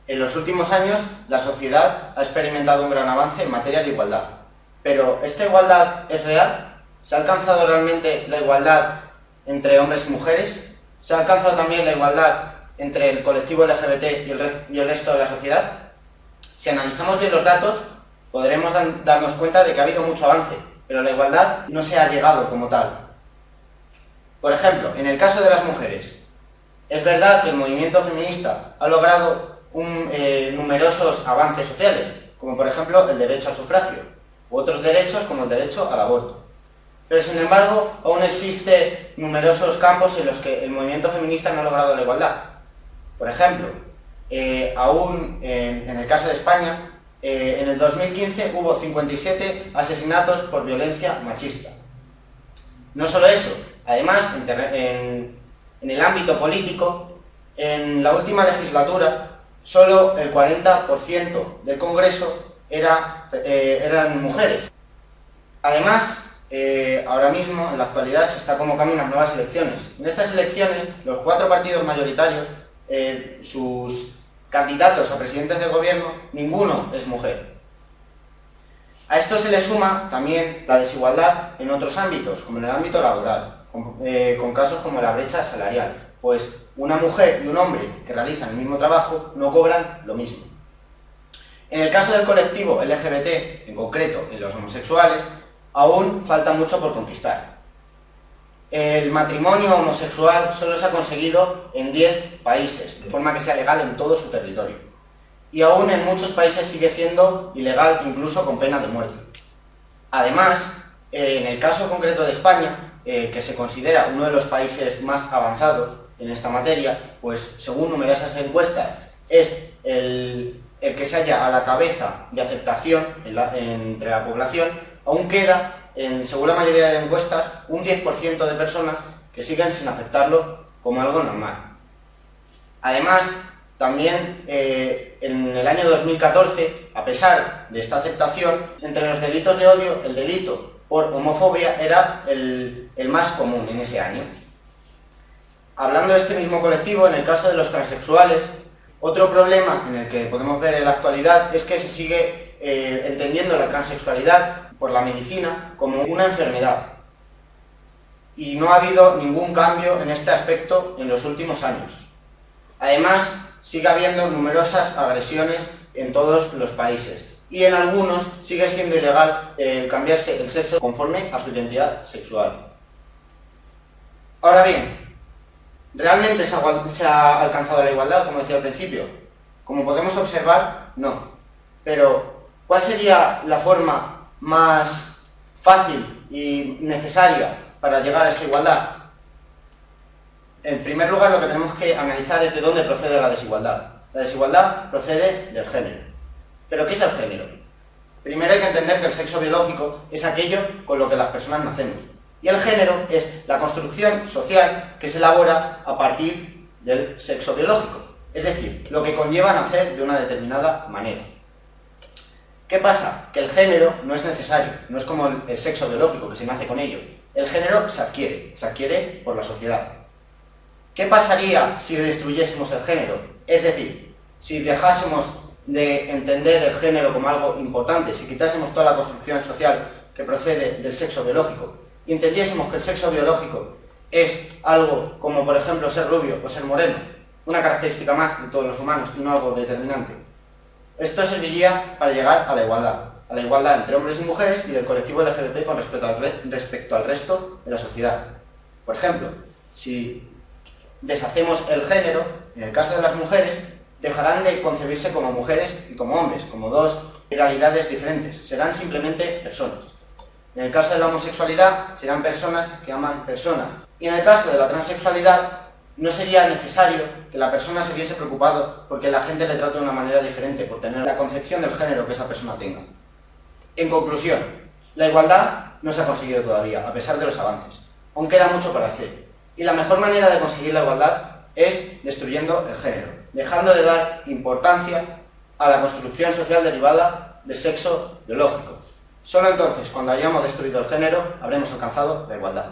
En los últimos años, la sociedad ha experimentado un gran avance en materia de igualdad. Pero, ¿esta igualdad es real? ¿Se ha alcanzado realmente la igualdad entre hombres y mujeres? ¿Se ha alcanzado también la igualdad entre el colectivo LGBT y el resto de la sociedad? Si analizamos bien los datos, podremos darnos cuenta de que ha habido mucho avance, pero la igualdad no se ha llegado como tal. Por ejemplo, en el caso de las mujeres, es verdad que el movimiento feminista ha logrado numerosos avances sociales, como por ejemplo el derecho al sufragio, u otros derechos como el derecho al aborto. Pero sin embargo, aún existen numerosos campos en los que el movimiento feminista no ha logrado la igualdad. Por ejemplo, aún en el caso de España, en el 2015 hubo 57 asesinatos por violencia machista. No solo eso, además, en el ámbito político, en la última legislatura, solo el 40% del Congreso eran mujeres. Además, ahora mismo, en la actualidad, se está convocando unas nuevas elecciones. En estas elecciones, los 4 partidos mayoritarios, sus candidatos a presidentes del gobierno, ninguno es mujer. A esto se le suma también la desigualdad en otros ámbitos, como en el ámbito laboral, con casos como la brecha salarial, pues una mujer y un hombre que realizan el mismo trabajo no cobran lo mismo. En el caso del colectivo LGBT, en concreto en los homosexuales, aún falta mucho por conquistar. El matrimonio homosexual solo se ha conseguido en 10 países, de forma que sea legal en todo su territorio. Y aún en muchos países sigue siendo ilegal, incluso con pena de muerte. Además, en el caso concreto de España, que se considera uno de los países más avanzados en esta materia, pues según numerosas encuestas, es el que se halla a la cabeza de aceptación entre la población, aún queda, según la mayoría de encuestas, un 10% de personas que siguen sin aceptarlo como algo normal. Además, también en el año 2014, a pesar de esta aceptación, entre los delitos de odio, el delito por homofobia era el más común en ese año. Hablando de este mismo colectivo, en el caso de los transexuales, otro problema en el que podemos ver en la actualidad es que se sigue entendiendo la transexualidad por la medicina como una enfermedad. Y no ha habido ningún cambio en este aspecto en los últimos años. Además, sigue habiendo numerosas agresiones en todos los países y en algunos sigue siendo ilegal cambiarse el sexo conforme a su identidad sexual. Ahora bien, ¿realmente se ha alcanzado la igualdad, como decía al principio? Como podemos observar, no. Pero, ¿cuál sería la forma más fácil y necesaria para llegar a esta igualdad? En primer lugar, lo que tenemos que analizar es de dónde procede la desigualdad. La desigualdad procede del género. ¿Pero qué es el género? Primero hay que entender que el sexo biológico es aquello con lo que las personas nacemos. Y el género es la construcción social que se elabora a partir del sexo biológico. Es decir, lo que conlleva nacer de una determinada manera. ¿Qué pasa? Que el género no es necesario, no es como el sexo biológico, que se nace con ello. El género se adquiere por la sociedad. ¿Qué pasaría si destruyésemos el género? Es decir, si dejásemos de entender el género como algo importante, si quitásemos toda la construcción social que procede del sexo biológico y entendiésemos que el sexo biológico es algo como, por ejemplo, ser rubio o ser moreno, una característica más de todos los humanos y no algo determinante. Esto serviría para llegar a la igualdad entre hombres y mujeres y del colectivo LGBT con respecto al resto de la sociedad. Por ejemplo, si deshacemos el género, en el caso de las mujeres, dejarán de concebirse como mujeres y como hombres, como dos realidades diferentes, serán simplemente personas. En el caso de la homosexualidad, serán personas que aman personas. Y en el caso de la transexualidad, no sería necesario que la persona se viese preocupado porque la gente le trate de una manera diferente, por tener la concepción del género que esa persona tenga. En conclusión, la igualdad no se ha conseguido todavía, a pesar de los avances. Aún queda mucho para hacer. Y la mejor manera de conseguir la igualdad es destruyendo el género, dejando de dar importancia a la construcción social derivada del sexo biológico. Solo entonces, cuando hayamos destruido el género, habremos alcanzado la igualdad.